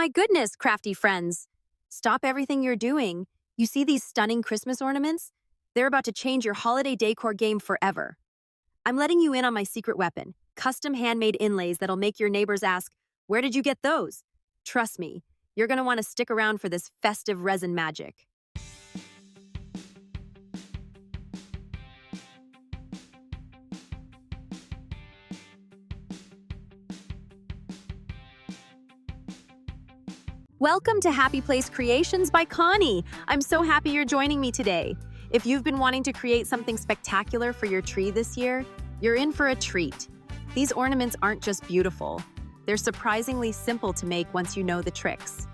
my goodness, crafty friends! Stop everything you're doing. You see these stunning Christmas ornaments? They're about to change your holiday decor game forever. I'm letting you in on my secret weapon, custom handmade inlays that'll make your neighbors ask, "Where did you get those?" Trust me, you're gonna want to stick around for this festive resin magic. Welcome to Happy Place Creations by Connie. I'm so happy you're joining me today. If you've been wanting to create something spectacular for your tree this year, you're in for a treat. These ornaments aren't just beautiful, they're surprisingly simple to make once you know the tricks.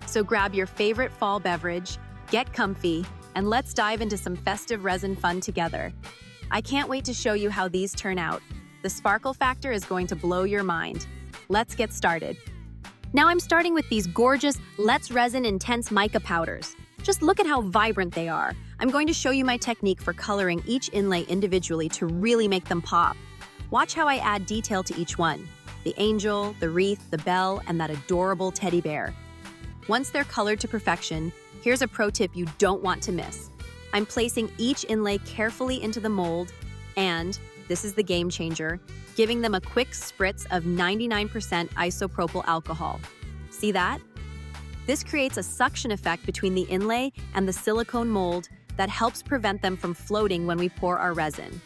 So grab your favorite fall beverage, get comfy, and let's dive into some festive resin fun together. I can't wait to show you how these turn out. The sparkle factor is going to blow your mind. Let's get started. Now I'm starting with these gorgeous Let's Resin Intense mica powders. Just look at how vibrant they are. I'm going to show you my technique for coloring each inlay individually to really make them pop. Watch how I add detail to each one. The angel, the wreath, the bell, and that adorable teddy bear. Once they're colored to perfection, here's a pro tip you don't want to miss. I'm placing each inlay carefully into the mold and, this is the game changer, giving them a quick spritz of 99% isopropyl alcohol. See that? This creates a suction effect between the inlay and the silicone mold that helps prevent them from floating when we pour our resin.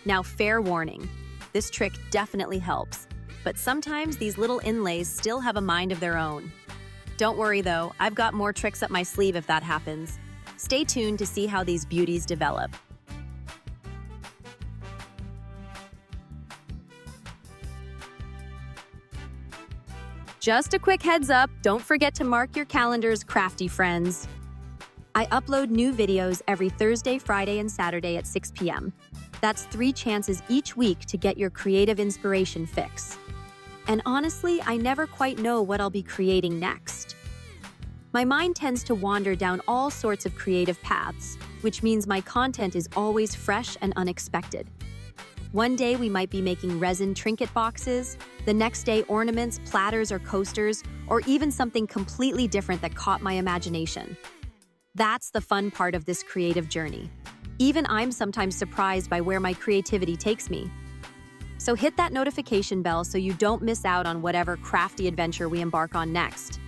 Now, fair warning, this trick definitely helps, but sometimes these little inlays still have a mind of their own. Don't worry though, I've got more tricks up my sleeve if that happens. Stay tuned to see how these beauties develop. Just a quick heads up, don't forget to mark your calendars, crafty friends. I upload new videos every Thursday, Friday, and Saturday at 6 p.m. That's 3 chances each week to get your creative inspiration fix. And honestly, I never quite know what I'll be creating next. My mind tends to wander down all sorts of creative paths, which means my content is always fresh and unexpected. One day we might be making resin trinket boxes, the next day ornaments, platters, or coasters, or even something completely different that caught my imagination. That's the fun part of this creative journey. Even I'm sometimes surprised by where my creativity takes me. So hit that notification bell so you don't miss out on whatever crafty adventure we embark on next.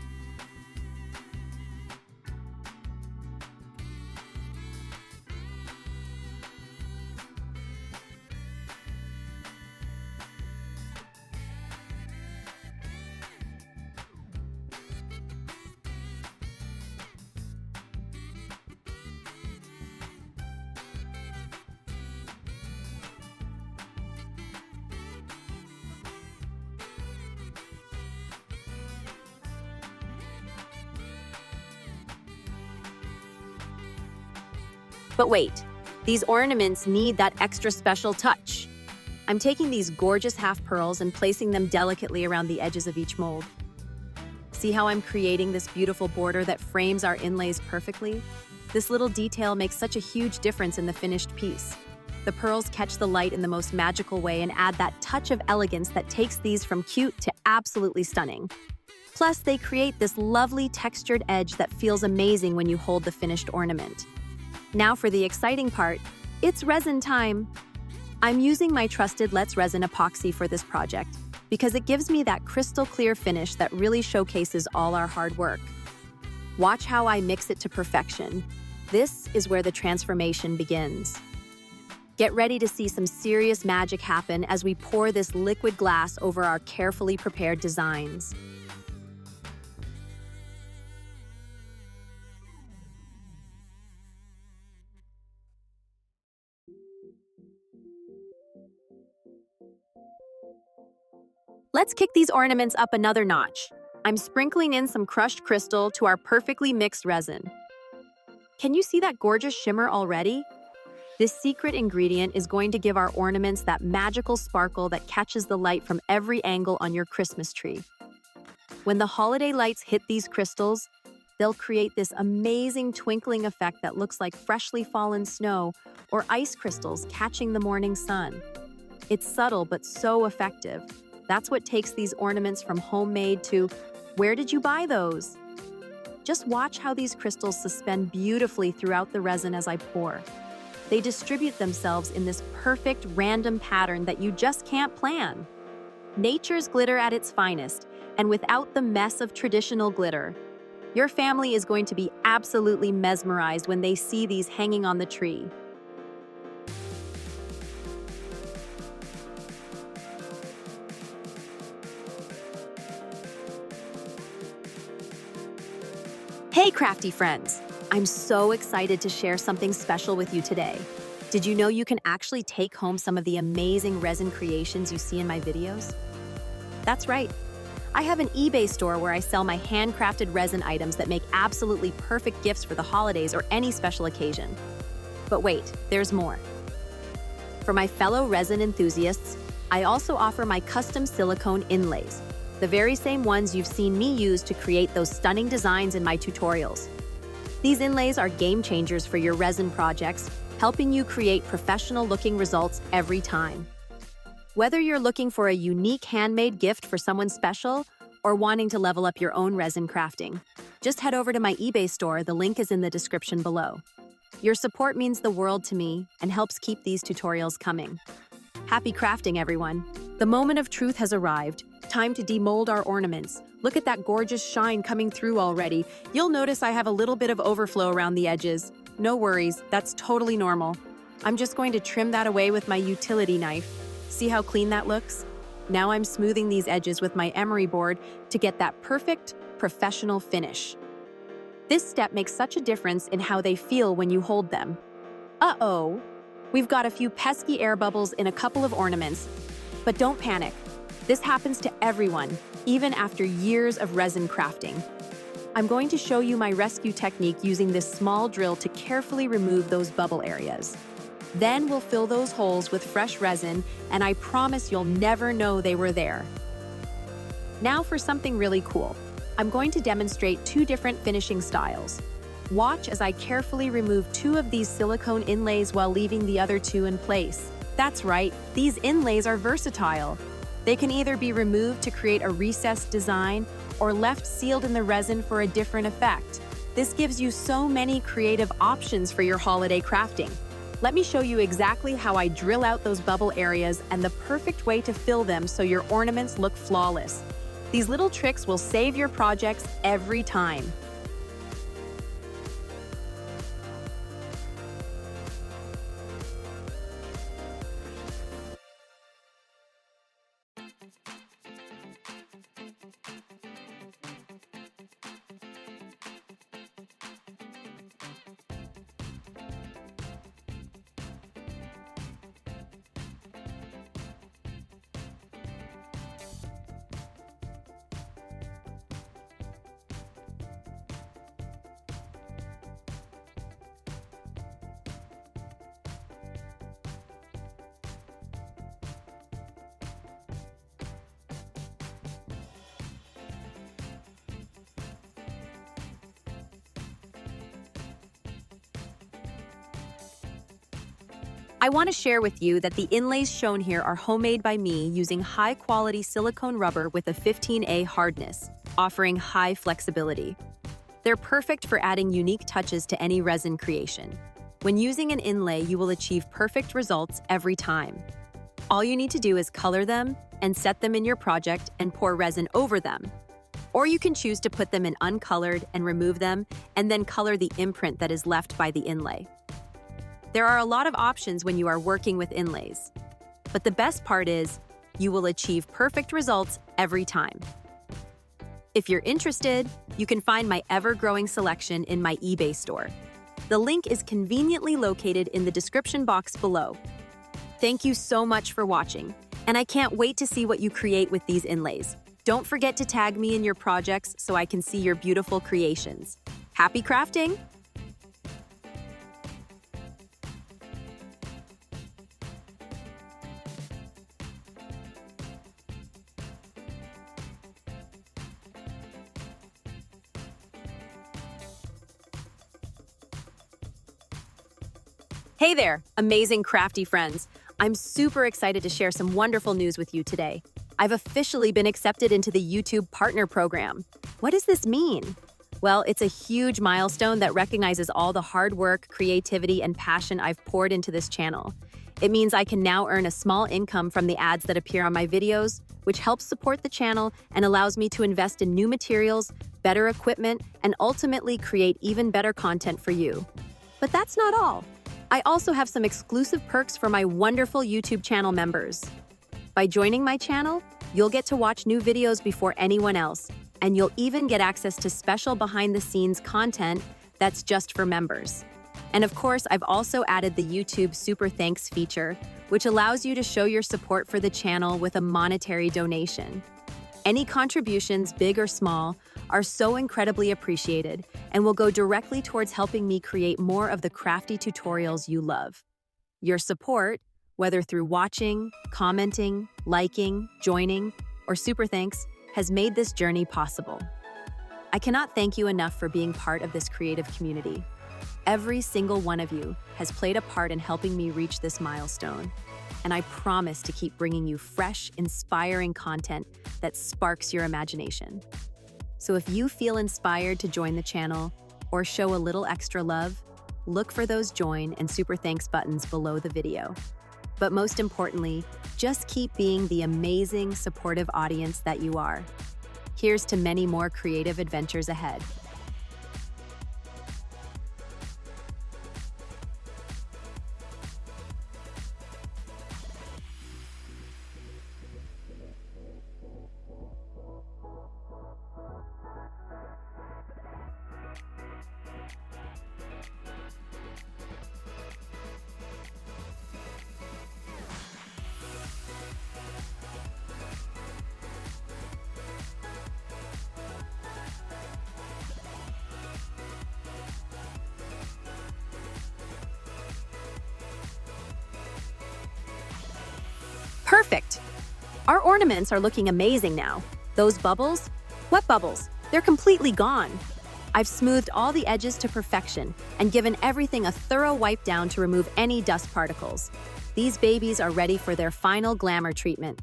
But wait, these ornaments need that extra special touch. I'm taking these gorgeous half pearls and placing them delicately around the edges of each mold. See how I'm creating this beautiful border that frames our inlays perfectly? This little detail makes such a huge difference in the finished piece. The pearls catch the light in the most magical way and add that touch of elegance that takes these from cute to absolutely stunning. Plus, they create this lovely textured edge that feels amazing when you hold the finished ornament. Now for the exciting part, it's resin time. I'm using my trusted Let's Resin epoxy for this project because it gives me that crystal clear finish that really showcases all our hard work. Watch how I mix it to perfection. This is where the transformation begins. Get ready to see some serious magic happen as we pour this liquid glass over our carefully prepared designs. Let's kick these ornaments up another notch. I'm sprinkling in some crushed crystal to our perfectly mixed resin. Can you see that gorgeous shimmer already? This secret ingredient is going to give our ornaments that magical sparkle that catches the light from every angle on your Christmas tree. When the holiday lights hit these crystals, they'll create this amazing twinkling effect that looks like freshly fallen snow or ice crystals catching the morning sun. It's subtle but so effective. That's what takes these ornaments from homemade to Where did you buy those? Just watch how these crystals suspend beautifully throughout the resin as I pour. They distribute themselves in this perfect random pattern that you just can't plan. Nature's glitter at its finest, and without the mess of traditional glitter. Your family is going to be absolutely mesmerized when they see these hanging on the tree. Hey, crafty friends! I'm so excited to share something special with you today. Did you know you can actually take home some of the amazing resin creations you see in my videos? That's right. I have an eBay store where I sell my handcrafted resin items that make absolutely perfect gifts for the holidays or any special occasion. But wait, there's more. For my fellow resin enthusiasts, I also offer my custom silicone inlays, the very same ones you've seen me use to create those stunning designs in my tutorials. These inlays are game changers for your resin projects, helping you create professional-looking results every time. Whether you're looking for a unique handmade gift for someone special or wanting to level up your own resin crafting, just head over to my eBay store. The link is in the description below. Your support means the world to me and helps keep these tutorials coming. Happy crafting, everyone! The moment of truth has arrived. Time to demold our ornaments. Look at that gorgeous shine coming through already. You'll notice I have a little bit of overflow around the edges. No worries, that's totally normal. I'm just going to trim that away with my utility knife. See how clean that looks? Now I'm smoothing these edges with my emery board to get that perfect, professional finish. This step makes such a difference in how they feel when you hold them. Uh-oh! We've got a few pesky air bubbles in a couple of ornaments. But don't panic. This happens to everyone, even after years of resin crafting. I'm going to show you my rescue technique using this small drill to carefully remove those bubble areas. Then we'll fill those holes with fresh resin, and I promise you'll never know they were there. Now for something really cool. I'm going to demonstrate two different finishing styles. Watch as I carefully remove two of these silicone inlays while leaving the other two in place. That's right, these inlays are versatile. They can either be removed to create a recessed design or left sealed in the resin for a different effect. This gives you so many creative options for your holiday crafting. Let me show you exactly how I drill out those bubble areas and the perfect way to fill them so your ornaments look flawless. These little tricks will save your projects every time. I want to share with you that the inlays shown here are homemade by me using high-quality silicone rubber with a 15A hardness, offering high flexibility. They're perfect for adding unique touches to any resin creation. When using an inlay, you will achieve perfect results every time. All you need to do is color them and set them in your project and pour resin over them. Or you can choose to put them in uncolored and remove them and then color the imprint that is left by the inlay. There are a lot of options when you are working with inlays. But the best part is, you will achieve perfect results every time. If you're interested, you can find my ever-growing selection in my eBay store. The link is conveniently located in the description box below. Thank you so much for watching, and I can't wait to see what you create with these inlays. Don't forget to tag me in your projects so I can see your beautiful creations. Happy crafting! Hey there, amazing crafty friends. I'm super excited to share some wonderful news with you today. I've officially been accepted into the YouTube Partner Program. What does this mean? Well, it's a huge milestone that recognizes all the hard work, creativity, and passion I've poured into this channel. It means I can now earn a small income from the ads that appear on my videos, which helps support the channel and allows me to invest in new materials, better equipment, and ultimately create even better content for you. But that's not all. I also have some exclusive perks for my wonderful YouTube channel members. By joining my channel, you'll get to watch new videos before anyone else, and you'll even get access to special behind-the-scenes content that's just for members. And of course, I've also added the YouTube Super Thanks feature, which allows you to show your support for the channel with a monetary donation. Any contributions, big or small, are so incredibly appreciated and will go directly towards helping me create more of the crafty tutorials you love. Your support, whether through watching, commenting, liking, joining, or super thanks, has made this journey possible. I cannot thank you enough for being part of this creative community. Every single one of you has played a part in helping me reach this milestone, and I promise to keep bringing you fresh, inspiring content that sparks your imagination. So if you feel inspired to join the channel or show a little extra love, look for those join and super thanks buttons below the video. But most importantly, just keep being the amazing, supportive audience that you are. Here's to many more creative adventures ahead. Perfect! Our ornaments are looking amazing now. Those bubbles? What bubbles? They're completely gone. I've smoothed all the edges to perfection and given everything a thorough wipe down to remove any dust particles. These babies are ready for their final glamour treatment.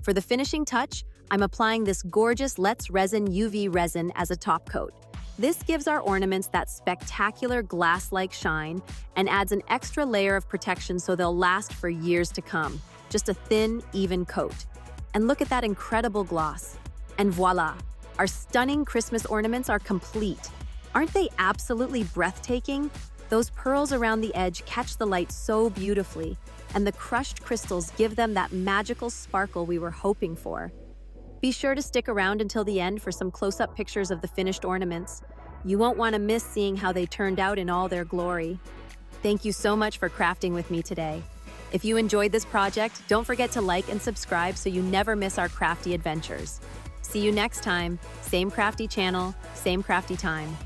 For the finishing touch, I'm applying this gorgeous Let's Resin UV resin as a top coat. This gives our ornaments that spectacular glass-like shine and adds an extra layer of protection so they'll last for years to come. Just a thin, even coat. And look at that incredible gloss. And voila, our stunning Christmas ornaments are complete. Aren't they absolutely breathtaking? Those pearls around the edge catch the light so beautifully, and the crushed crystals give them that magical sparkle we were hoping for. Be sure to stick around until the end for some close-up pictures of the finished ornaments. You won't want to miss seeing how they turned out in all their glory. Thank you so much for crafting with me today. If you enjoyed this project, don't forget to like and subscribe so you never miss our crafty adventures. See you next time. Same crafty channel, same crafty time.